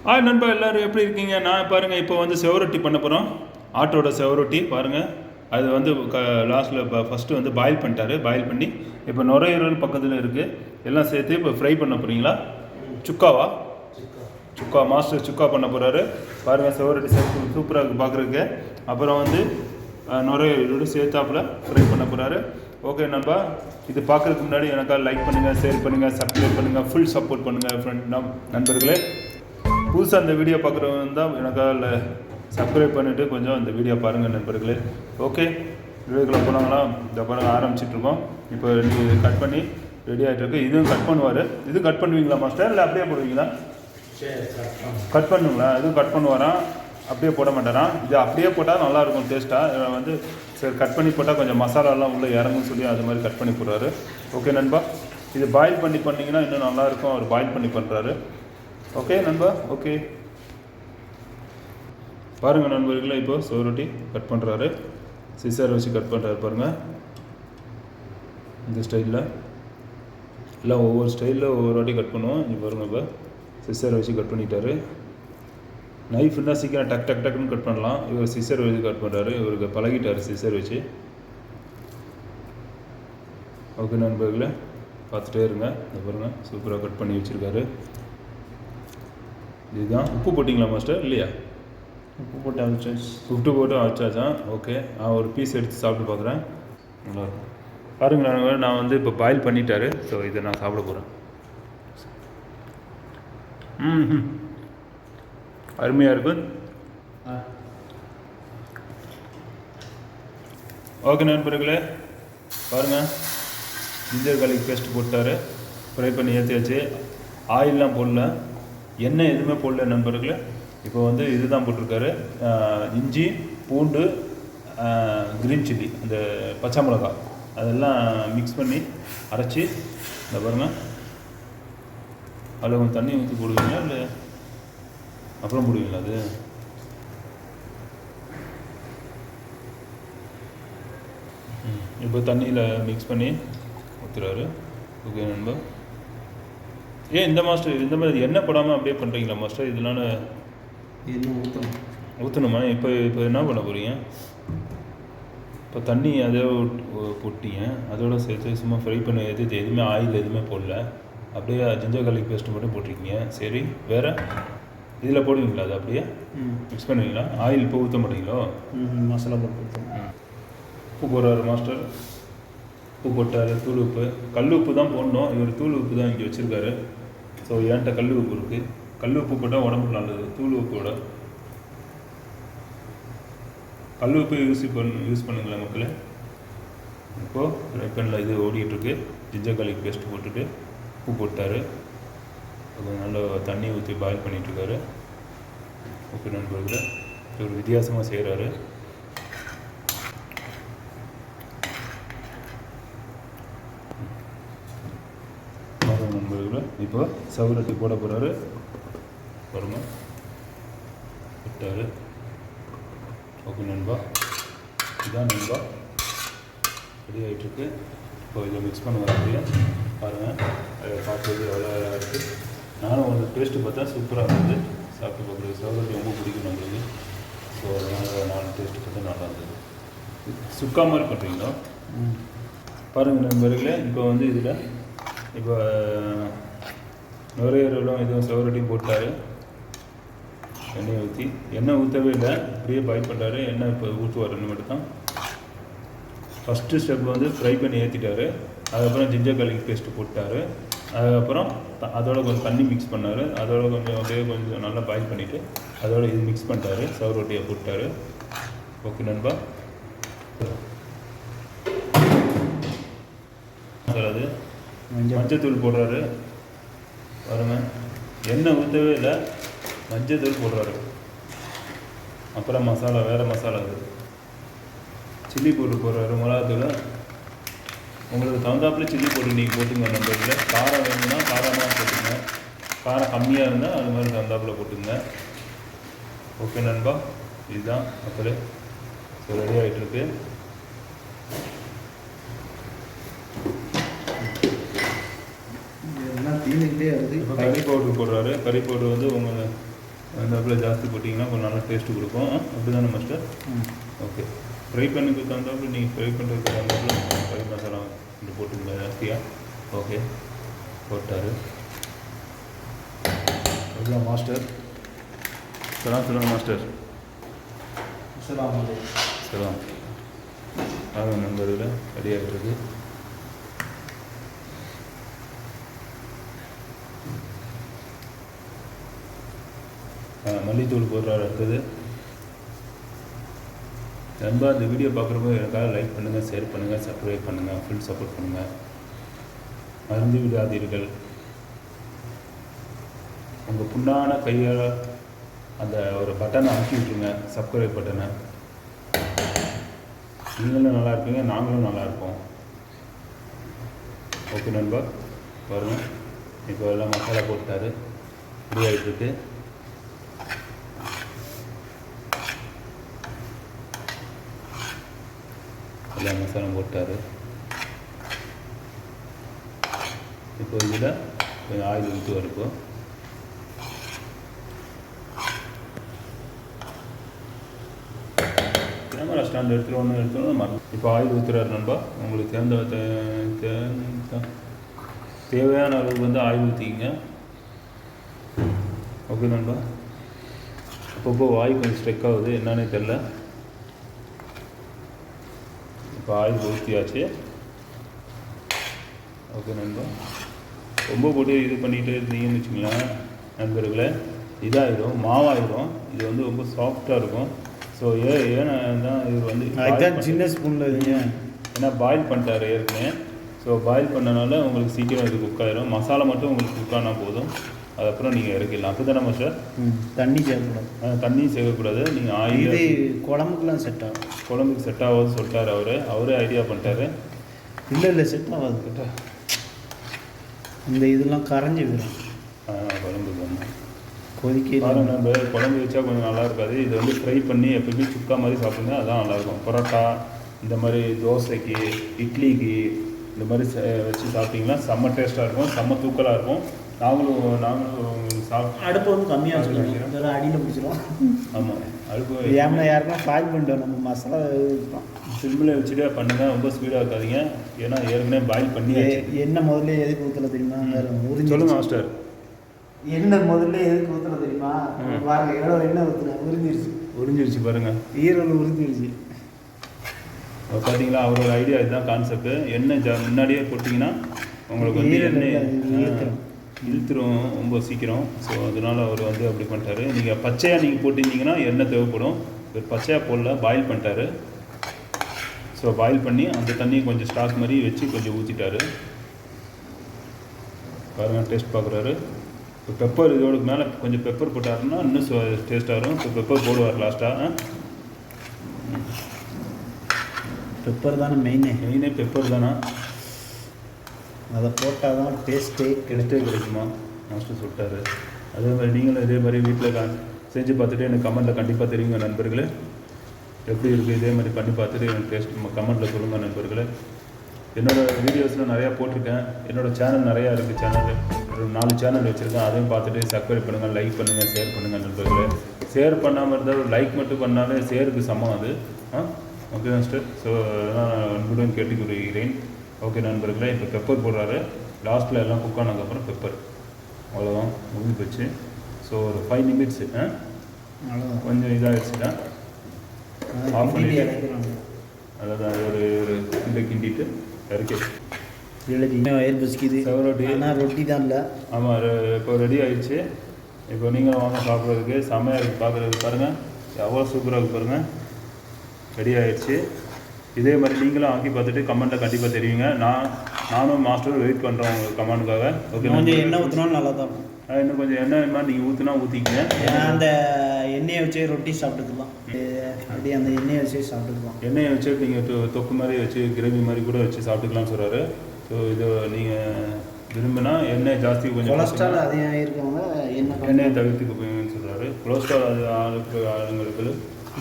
நண்பா எல்லோரும் எப்படி இருக்கீங்க? நான் பாருங்கள் இப்போ வந்து செவரொட்டி பண்ண போகிறோம். ஆட்டோட செவரொட்டி பாருங்கள். அது வந்து லாஸ்ட்டில் ஃபஸ்ட்டு வந்து பாயில் பண்ணிட்டாரு. பாயில் பண்ணி இப்போ நுரையீரல் பக்கத்தில் இருக்குது. எல்லாம் சேர்த்து இப்போ ஃப்ரை பண்ண போகிறீங்களா? சுக்காவா? சுக்கா மாஸ்டர் சுக்கா பண்ண போகிறாரு. பாருங்கள் செவரொட்டி சேர்த்து சூப்பராக இருக்குது பார்க்குறதுக்கு. அப்புறம் வந்து நுரையீரலோடு சேர்த்தாப்பில் ஃப்ரை பண்ண போகிறாரு. ஓகே நண்பா, இது பார்க்குறதுக்கு முன்னாடி எனக்காக லைக் பண்ணுங்கள், ஷேர் பண்ணுங்கள், சப்ஸ்கிரைப் பண்ணுங்கள், ஃபுல் சப்போர்ட் பண்ணுங்கள் நண்பர்களே. புதுசாக அந்த வீடியோ பார்க்குறவங்க தான் எனக்காக சப்ஸ்கிரைப் பண்ணிவிட்டு கொஞ்சம் இந்த வீடியோ பாருங்கள் நண்பர்களே. ஓகே, வீடியோக்குள்ளே போனாங்களா? இந்த பாருங்கள் ஆரம்பிச்சிட்ருக்கோம். இப்போ கட் பண்ணி ரெடி ஆகிட்டுருக்கு. இதுவும் கட் பண்ணுவார். இது கட் பண்ணுவீங்களா மாஸ்டர், இல்லை அப்படியே போடுவீங்களா? கட் பண்ணுங்களா? இதுவும் கட் பண்ணுவாராம், அப்படியே போட மாட்டாராம். இது அப்படியே போட்டால் நல்லாயிருக்கும் டேஸ்ட்டாக. வந்து சரி கட் பண்ணி போட்டால் கொஞ்சம் மசாலாலாம் உள்ளே இறங்குன்னு சொல்லி அது மாதிரி கட் பண்ணி போடுறாரு. ஓகே நண்பா, இது பாயில் பண்ணி பண்ணிங்கன்னா இன்னும் நல்லாயிருக்கும். அவர் பாயில் பண்ணி பண்ணுறாரு. ஓகே நண்பா, ஓகே பாருங்கள் நண்பர்களே. இப்போ செவரொட்டி கட் பண்ணுறாரு. சிசர் வச்சு கட் பண்ணுறாரு பாருங்கள். இந்த ஸ்டைலில் எல்லாம் ஒவ்வொரு ஸ்டைலில் ஒவ்வொரு வாட்டி கட் பண்ணுவோம். இங்கே பாருங்கள், இப்போ சிசர் வச்சு கட் பண்ணிட்டாரு. நைஃப் இருந்தால் சீக்கிரம் டக் டக் டக்குன்னு கட் பண்ணலாம். இவர் சிசர் வச்சு கட் பண்ணுறாரு. இவருக்கு பழகிட்டார் சிசர் வச்சு. ஓகே நண்பர்களே, பார்த்துட்டே இருங்க. இந்த பாருங்கள் சூப்பராக கட் பண்ணி வச்சுருக்காரு. இதுதான். உப்பு போட்டிங்களா மாஸ்டர்? இல்லையா? உப்பு போட்டு அரைச்சாச்சு. உப்பு போட்டு அரைச்சாச்சான். ஓகே, நான் ஒரு பீஸ் எடுத்து சாப்பிட்டு பார்க்குறேன். நல்லாயிருக்கும் பாருங்கள். நான் வந்து இப்போ பாயில் பண்ணிட்டாரு. ஸோ இதை நான் சாப்பிட போகிறேன். அருமையாக இருக்கும். ஓகே நண்பர்களே, பாருங்கள் ஜிஞ்சர் கார்லிக் பேஸ்ட் போட்டார். ஃப்ரை பண்ணி ஏற்றியாச்சு. ஆயிலெலாம் போடல, எண்ணெய் எதுவுமே போடல நண்பர்களே. இப்போ வந்து இது தான் போட்டிருக்காரு. இஞ்சி, பூண்டு, க்ரீன் சில்லி, அந்த பச்சை மிளகா அதெல்லாம் மிக்ஸ் பண்ணி அரைச்சி இந்த பாருங்கள். அதில் கொஞ்சம் தண்ணி ஊற்றி போடுவீங்களா, இல்லை அப்புறம் போடுவீங்களா? அது இப்போ தண்ணியில் மிக்ஸ் பண்ணி ஊற்றுறாரு. ஓகே நண்பா. ஏன் இந்த மாஸ்டர் இந்த மாதிரி எண்ணெய் போடாமல் அப்படியே பண்ணுறீங்களா மாஸ்டர்? இதனால எண்ணெய் ஊற்றணுமா? இப்போ என்ன பண்ண போகிறீங்க? இப்போ தண்ணி அதே போட்டீங்க, அதோடு சேர்த்து சும்மா ஃப்ரை பண்ணி எதுவுமே ஆயில் எதுவுமே போடல, அப்படியே ஜிஞ்சர் கார்லிக் பேஸ்ட்டு மட்டும் போட்டிருக்கீங்க. சரி, வேறு இதில் போடுவீங்களா? அது அப்படியே மிக்ஸ் பண்ணுவீங்களா? ஆயில் இப்போ ஊற்ற மாட்டீங்களோ? மசாலா போட்டு உப்பு போடுறாரு மாஸ்டர். உப்பு போட்டார். தூள் உப்பு, கல் உப்பு தான் போடணும். இவர் தூள் உப்பு தான் இங்கே வச்சுருக்காரு. ஸோ என்கிட்ட கல் உப்பு இருக்குது. கல் உப்பு போட்டால் உடம்புக்கு நல்லது. தூள் உப்போட கல் உப்பு யூஸ் பண்ணுங்களேன் மக்களே. இப்போது ஃப்ரை பேனில் இது ஓடிட்டுருக்கு. ஜிஞ்சர் கார்லிக் பேஸ்ட் போட்டுட்டு உப்பு போட்டார். அது நல்லா தண்ணி ஊற்றி பாயில் பண்ணிகிட்ருக்காரு. ஓகே நண்பர்களே, ஒரு வித்தியாசமாக செய்கிறாரு. நண்பர்களே, இப்போ செவரொட்டி போட போகிறாரு. பாருங்க விட்டார். ஓகே நண்பா, இதுதான் நண்பா ரெடி ஆகிட்டுருக்கு. இப்போ இதை மிக்ஸ் பண்ண வரக்கூடிய பாருங்கள். அதை பார்க்குறது எவ்வளோ அழகாக இருக்குது. நானும் ஒரு டேஸ்ட்டு பார்த்தா சூப்பராக இருந்தது. சாப்பிட்டு பார்க்குறது செவரொட்டி ரொம்ப பிடிக்கும் நம்மளுக்கு. ஸோ அதனால் நானும் டேஸ்ட்டு பார்த்தா நல்லா இருந்தது. சுக்கா மாதிரி பண்ணுறீங்களா? பாருங்கள் நண்பர்களே, இப்போ வந்து இதில் இப்போ நுரையீரலும் இதுவும் செவரொட்டியும் போட்டார். எண்ணெய் ஊற்றி, எண்ணெய் ஊற்றவே இல்லை, அப்படியே பாயில் பண்ணுறாரு. எண்ணெய் இப்போ ஊற்றுவார் ரெண்டு மட்டும் தான். ஃபஸ்ட்டு ஸ்டெப் வந்து ஃப்ரை பண்ணி ஏற்றிட்டார். அதுக்கப்புறம் ஜிஞ்சர் கார்லிக் பேஸ்ட்டு போட்டார். அதுக்கப்புறம் அதோட கொஞ்சம் தண்ணி மிக்ஸ் பண்ணார். அதோட கொஞ்சம் அப்படியே கொஞ்சம் நல்லா பாயில் பண்ணிவிட்டு அதோட இது மிக்ஸ் பண்ணிட்டார். செவரொட்டியை போட்டார். ஓகே நண்பா. சார் அது மஞ்சத்தூள் போடுறாரு. பாருங்க, எண்ணெய் ஊற்றவே இல்லை, மஞ்சத்தூள் போடுறாரு. அப்புறம் மசாலா, வேறு மசாலா அது சில்லி பவுடர் போடுறாரு. மிளகாத்தூள் உங்களுக்கு தகுந்தாப்புல சில்லி பவுடர் நீங்கள் போட்டுங்க நண்பர்களே. காரம் வேணும்னா காரமாக போட்டுங்க, காரம் கம்மியாக இருந்தால் அது மாதிரி தகுந்தாப்புல போட்டுங்க. ஓகே நண்பா, இதுதான் மக்களே. ஸோ ரெடி ஆகிட்டுருக்கு. தீனிக்கிட்டே வருது. இப்போ கறி பவுட்ரு போடுறாரு. கறி பவுட்ரு வந்து உங்கள் தகுந்தாப்பில் ஜாஸ்தி போட்டிங்கன்னா கொஞ்சம் நல்லா டேஸ்ட்டு கொடுக்கும். அப்படி தானே மாஸ்டர்? ஓகே. ஃப்ரை பண்ணுறதுக்கு தகுந்தாப்பில் நீங்கள் ஃப்ரை பண்ணுறதுக்கு தகுந்தாப்பில் ஃப்ரை மசாலா கொஞ்சம் போட்டுக்கோங்க ஜாஸ்தியாக. ஓகே, போட்டார். அதுதான் மாஸ்டர். சொல்லுங்கள் மாஸ்டர். சலாம். ஆமாம் நண்பர்கள், ரெடியாக இருக்குது. மல்லித்தூள் போடுறாரு. அடுத்தது நண்பா, இந்த வீடியோ பார்க்குறப்போ எனக்காக லைக் பண்ணுங்கள், ஷேர் பண்ணுங்கள், சப்ஸ்கிரைப் பண்ணுங்கள், ஃபுல் சப்போர்ட் பண்ணுங்கள். மறந்து விடாதீர்கள். உங்கள் புண்ணான கையால் அந்த ஒரு பட்டனை அமுக்கி விட்டுருங்க, சப்ஸ்கிரைப் பட்டனை. நீங்களும் நல்லா இருப்பீங்க, நாங்களும் நல்லா இருப்போம். ஓகே நண்பா, பாருங்கள். இப்போ எல்லாம் மசாலா போட்டார், ரெடி ஆகிட்டுருக்கு. எல்லாம் மசாலா போட்டார். இப்போ இதில் கொஞ்சம் ஆயில் ஊற்றி இருக்கும். கேமரா ஸ்டாண்ட் எடுத்துகிட்டு இப்போ ஆயில் ஊற்றுறாரு நண்பா. உங்களுக்கு தேவையான அளவுக்கு வந்து ஆயில் ஊற்றிக்கிங்க. ஓகே நண்பா. அப்பப்போ வாய் கொஞ்சம் ஸ்ட்ரெக் ஆகுது, என்னன்னே தெரில. இப்போ ஆயில் ஊற்றியாச்சு. ஓகே நண்பா. ரொம்ப போட்டு இது பண்ணிகிட்டு இருந்தீங்கன்னு வச்சுங்களேன் நண்பர்களே, இதாகிடும், மாவாயிடும். இது வந்து ரொம்ப சாஃப்டாக இருக்கும். ஸோ ஏன்னா தான் இவர் வந்து சின்ன ஸ்பூனில் ஏன்னா பாயில் பண்ணிட்டார் ஏற்கனவே. ஸோ பாயில் பண்ணனால உங்களுக்கு சீக்கிரம் இது குக் ஆகிடும். மசாலா மட்டும் உங்களுக்கு குக் ஆனால் போதும். அதுக்கப்புறம் நீங்கள் இறக்கிடலாம். அப்படி தானே மாஸ்டர்? தண்ணி சேர்க்கக்கூடாது. தண்ணி சேர்க்கக்கூடாது. நீங்கள் ஆயில் குழம்புக்குலாம் செட் ஆகும். குழம்புக்கு செட் ஆகாது சொல்லிட்டார் அவரே ஐடியா பண்ணிட்டாரு. இல்லை செட் ஆகாது. இந்த இதெல்லாம் கரைஞ்சி வரும் குழம்புக்கு வந்து கொதிக்க. பாருங்க, நம்ம குழம்பு வச்சா கொஞ்சம் நல்லா இருக்காது. இது வந்து ஃப்ரை பண்ணி எப்பயுமே சுக்கா மாதிரி சாப்பிடுங்க, அதான் நல்லாயிருக்கும். பரோட்டா, இந்த மாதிரி தோசைக்கு, இட்லிக்கு இந்த மாதிரி வச்சு சாப்பிட்டிங்கன்னா செம்ம டேஸ்ட்டாக இருக்கும், செம்ம தூக்கலாக இருக்கும். நாங்களும் சாப்பிட்டு அடுப்பு வந்து கம்மியாக வச்சுருக்கோம், அடியில் பிடிச்சிரும். ஆமாம், அடுப்பு ஏன்னா யாருன்னா ஃபாயில் பண்ணிட்டோம். நம்ம மசாலா சிம்மில் வச்சுட்டே பண்ணுங்கள், ரொம்ப ஸ்பீடாக இருக்காதிங்க. ஏன்னா ஏற்கனவே பாயில் பண்ணி எண்ணெய் முதல்ல எதுக்கு ஊற்றல தெரியுமா? சொல்லுங்கள் மாஸ்டர். எண்ணெய் முதல்ல எதுக்கு ஊற்றல தெரியுமா? பாருங்க, எவ்வளோ எண்ணெய் ஊற்றுறேன், உறிஞ்சிருச்சு பாருங்கள், ஈரல் உறிஞ்சிருச்சு. பார்த்தீங்களா, அவரோட ஐடியா இதுதான் கான்செப்ட். எண்ணெய் முன்னாடியே போட்டிங்கன்னா உங்களுக்கு வந்து எண்ணெய் இழுத்துரும் ரொம்ப சீக்கிரம். ஸோ அதனால் அவர் வந்து அப்படி பண்ணிட்டாரு. நீங்கள் பச்சையாக நீங்கள் போட்டிருந்தீங்கன்னா எண்ணெய் தேவைப்படும். இவர் பச்சையாக போடல, பாயில் பண்ணிட்டாரு. ஸோ பாயில் பண்ணி அந்த தண்ணியை கொஞ்சம் ஸ்டாக் மாதிரி வச்சு கொஞ்சம் ஊற்றிட்டாரு. பாருங்கள், டேஸ்ட் பார்க்குறாரு. இப்போ பெப்பர் இதோட மேலே கொஞ்சம் பெப்பர் போட்டாருன்னா இன்னும் டேஸ்ட்டாக இருக்கும். இப்போ பெப்பர் போடுவார் லாஸ்ட்டாக. பெப்பர் தானே மெயினே பெப்பர் தானே. அதை போட்டால் தான் டேஸ்ட்டே கிடைக்குமா மாஸ்டர் சொல்லிட்டாரு. அதே மாதிரி நீங்களும் இதே மாதிரி வீட்டில் செஞ்சு பார்த்துட்டு எனக்கு கமெண்ட்டில் கண்டிப்பாக தெரியுங்க நண்பர்களே, எப்படி இருக்குது. இதே மாதிரி பண்ணி பார்த்துட்டு எனக்கு டேஸ்ட் கமெண்ட்டில் சொல்லுங்கள் நண்பர்களே. என்னோடய வீடியோஸில் நிறையா போட்டிருக்கேன். என்னோடய சேனல் நிறையா இருக்குது. ஒரு 4 சேனல் வச்சுருக்கேன். அதையும் பார்த்துட்டு சப்ஸ்கிரைப் பண்ணுங்கள், லைக் பண்ணுங்கள், ஷேர் பண்ணுங்கள் நண்பர்களே. ஷேர் பண்ணாமல் இருந்தால் ஒரு லைக் மட்டும் பண்ணாலே ஷேருக்கு சமம் அது. Okay master. ஸோ அதெல்லாம் அன்புடன் கேட்டுக்கொள்கிறேன். ஓகே நண்பர்களே, இப்போ பெப்பர் போடுறாரு. லாஸ்ட்டில் எல்லாம் குக் ஆனதுக்கப்புறம் பெப்பர், அவ்வளோதான், முடிஞ்சு போச்சு. ஸோ ஒரு 5 நிமிட்ஸு கொஞ்சம் இதாகிடுச்சுன்னா ஆஃப் பண்ணிட்டு அதான் ஒரு கிண்டிட்டு இறக்கி வயிறு பசிக்குது. செவரொட்டி ரொட்டி தான் இல்லை. ஆமாம், இப்போ ரெடி ஆகிடுச்சு. இப்போ நீங்கள் வாங்க சாப்பிட்றதுக்கு. செம்மையாக இருக்குது பார்க்குறதுக்கு. பாருங்கள் எவ்வளோ சூப்பராக இருக்குது பாருங்கள். ரெடி ஆகிடுச்சு. இதே மாதிரி நீங்களும் ஆக்கி பார்த்துட்டு கமெண்ட்டை கண்டிப்பாக தெரியுங்க. நானும் மாஸ்டரும் வெயிட் பண்ணுறோம் உங்கள் கமெண்ட்டுக்காக. ஓகே, கொஞ்சம் எண்ணெய் ஊற்றினாலும் நல்லா தான். இன்னும் கொஞ்சம் எண்ணெய் வேணுமா நீங்கள் ஊற்றினா ஊற்றிக்கிங்க. அந்த எண்ணெயை வச்சு ரொட்டி சாப்பிட்டுக்கலாம். அப்படி அந்த எண்ணெயை வச்சு சாப்பிட்டுக்கலாம். எண்ணெயை வச்சு நீங்கள் தொக்கு மாதிரி வச்சு கிரேவி மாதிரி கூட வச்சு சாப்பிட்டுக்கலாம்னு சொல்கிறாரு. ஸோ இது நீங்கள் விரும்பினா எண்ணெய் ஜாஸ்தி கொஞ்சம் கொலஸ்ட்ரால் அதிகம் இருக்கவங்க எண்ணெயை தவிர்த்துக்கு போயுங்கன்னு சொல்கிறாரு. கொலஸ்ட்ரால் அது ஆளுங்களுக்கு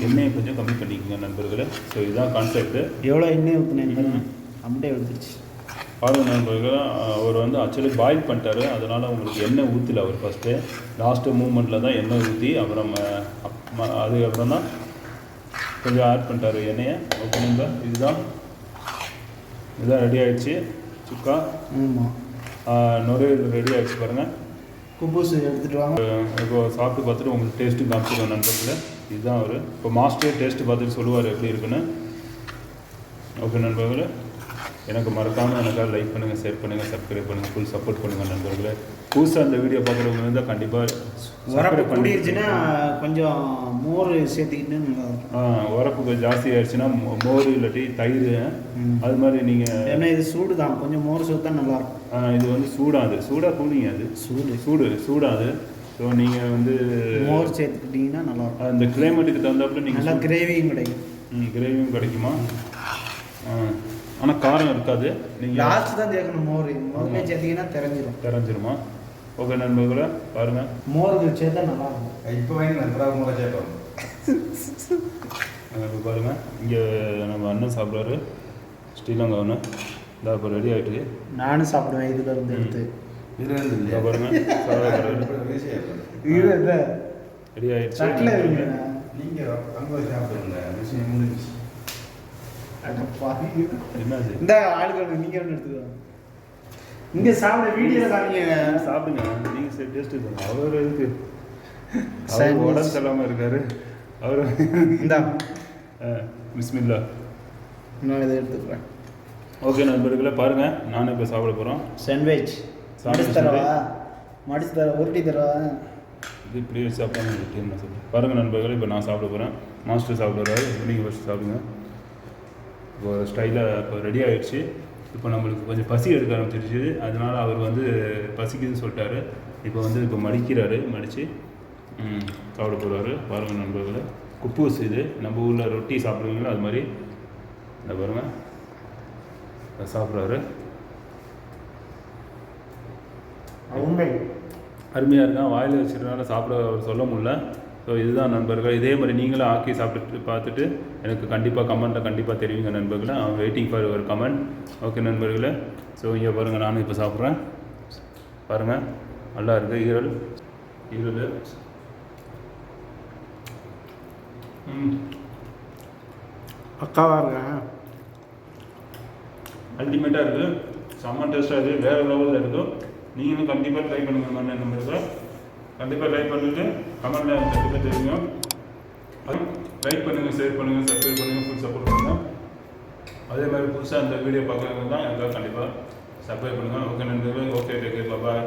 எண்ணெயை கொஞ்சம் கம்மி பண்ணிக்கோங்க நண்பர்களே. ஸோ இதுதான் கான்செப்ட். எவ்வளோ எண்ணெய் ஊற்றினேன் அப்படியே எடுத்துருச்சு. பாருங்க நண்பர்கள், அவர் வந்து ஆக்சுவலி பாயில் பண்ணிட்டாரு. அதனால் உங்களுக்கு எண்ணெய் ஊற்றல அவர் ஃபஸ்ட்டு. லாஸ்ட்டு மூமெண்ட்டில் தான் எண்ணெய் ஊற்றி அப்புறம் அதுக்கப்புறம் தான் கொஞ்சம் ஆட் பண்ணிட்டாரு எண்ணெயை. ஓகே நண்பர், இதுதான் ரெடி ஆகிடுச்சு சுக்கா. ஆமாம், நுரையீரல் ரெடி ஆகிடுச்சு பாருங்கள். குப்பூஸ் எடுத்துகிட்டு வாங்க. இப்போ சாப்பிட்டு பார்த்துட்டு உங்களுக்கு டேஸ்ட்டு காமிச்சிடுவோம் நண்பர்களே. இதுதான் அவர் இப்போ மாஸ்டர் டேஸ்ட்டு பார்த்துட்டு சொல்லுவார் எப்படி இருக்குன்னு. ஓகே நண்பர்களே, எனக்கு மறக்காமல் எனக்காக லைக் பண்ணுங்கள், ஷேர் பண்ணுங்கள், சப்ஸ்கிரைப் பண்ணுங்கள், ஃபுல் சப்போர்ட் பண்ணுங்கள் நண்பர்களே. புதுசாக அந்த வீடியோ பார்க்குறவங்க இருந்தால் கண்டிப்பாக உரப்பு கூடிருச்சுன்னா கொஞ்சம் மோர் சேர்த்துக்கிட்டு நல்லா இருக்கும். உரப்பு ஜாஸ்தி ஆயிடுச்சுன்னா மோர் இல்லாட்டி தயிர் அது மாதிரி நீங்கள். ஏன்னா இது சூடு தான், கொஞ்சம் மோர் சேர்த்தா நல்லாயிருக்கும். இது வந்து சூடாக கூலிங்க, அது சூடாது. ஸோ நீங்கள் வந்து மோர் சேர்த்துக்கிட்டிங்கன்னா நல்லாயிருக்கும். அந்த கிளைமேட்டுக்கு தகுந்தாப்புல நீங்கள் நல்லா கிரேவியும் கிடைக்கும். கிரேவியும் கிடைக்குமா? ஆனால் காரம் இருக்காது. நீங்கள் லாஸ்ட் தான் சேர்க்கணும் மோர். மோர்மே சேர்த்திங்கன்னா தெரிஞ்சிருமா? ஓகே நண்பர்களே, பாருங்கள் மோர்கள் சேர்த்தா நல்லாயிருக்கும். இப்போ வாங்கி நண்பராக மூளை சேர்ப்போம். பாருங்கள், இங்கே நம்ம அண்ணன் சாப்பிட்றாரு, ஸ்ரீலங்கா அண்ணன். இந்த இப்போ ரெடி ஆகிட்டு நானும் சாப்பிடுவேன் இதில் இருந்து எடுத்து. பாருங்கள் ரெடி ஆகிடுச்சு. நீங்கள் அங்கே சாப்பிடுங்க, விஷயம் முடிஞ்சு. என்னது இந்த ஆளுக்கு நீங்கள் ஒன்று எடுத்துக்கலாம். இங்கே சாப்பிட வீடியோ காமிங்க. சாப்பிடுங்க, நீங்கள் டேஸ்ட்டு பண்ணுங்க. அவர் எதுக்கு உடம்பு செல்லாமல் இருக்காரு அவர். இந்தா பிஸ்மில்லா. நான் இதை எடுத்துக்கிறேன். ஓகே நண்பர்களே, பாருங்கள் நானும் இப்போ சாப்பிட போகிறோம். சாண்ட்விச் மடிச்சு தர உருட்டி தரவா? இது இப்படியே சாப்பிட்டாங்க நான் சொல்லுவேன். பாருங்கள் நண்பர்களே, இப்போ நான் சாப்பிட போகிறேன். மாஸ்டர் சாப்பிட்றாரு, நீங்கள் ஃபஸ்ட்டு சாப்பிடுங்க. இப்போ ஸ்டைலாக இப்போ ரெடி ஆகிடுச்சு. இப்போ நம்மளுக்கு கொஞ்சம் பசி எடுக்க ஆரம்பிச்சிருச்சு. அதனால் அவர் வந்து பசிக்குதுன்னு சொல்லிட்டாரு. இப்போ மடிக்கிறாரு, மடித்து சாப்பிட போகிறாரு. பாருங்கள் நண்பர்களே, குப்பூஸ் இது நம்ம ஊரில் ரொட்டி சாப்பிடுவீங்களோ அது மாதிரி இந்த பாருங்கள் சாப்பிட்றாரு. அருமையாக இருக்கான். வாயில் வச்சுருந்தனால சாப்பிட அவர் சொல்ல முடியல. ஸோ இதுதான் நண்பர்கள். இதே மாதிரி நீங்களும் ஆக்கி சாப்பிட்டு பார்த்துட்டு எனக்கு கண்டிப்பாக கமெண்ட்டில் கண்டிப்பாக தெரிவிங்க நண்பர்களே. ஐ waiting for your comment. Okay நண்பர்களே, ஸோ இங்கே பாருங்கள், நானும் இப்போ சாப்பிட்றேன். பாருங்கள், நல்லா இருக்குது. ஈரல் அக்காவாக இருக்கேன். அல்டிமேட்டாக இருக்குது, செம்ம டேஸ்ட்டாக இருக்குது, வேறு லெவலில் இருக்கும். நீங்களும் கண்டிப்பாக ட்ரை பண்ணுங்கள் மாதிரி நண்பர்கள். கண்டிப்பாக லைக் பண்ணிவிட்டு கமெண்ட்டில் கண்டிப்பாக தெரியுங்க. லைக் பண்ணுங்கள், ஷேர் பண்ணுங்கள், சப்ஸ்கிரைப் பண்ணுங்கள், ஃபுல் சப்போர்ட் பண்ணுங்கள். அதே மாதிரி புதுசாக அந்த வீடியோ பார்க்குறவங்க தான் எனக்காக கண்டிப்பாக சப்ஸ்கிரைப் பண்ணுங்கள். ஓகே நண்பர்கள், ஓகே டேக் கேர், பாய்.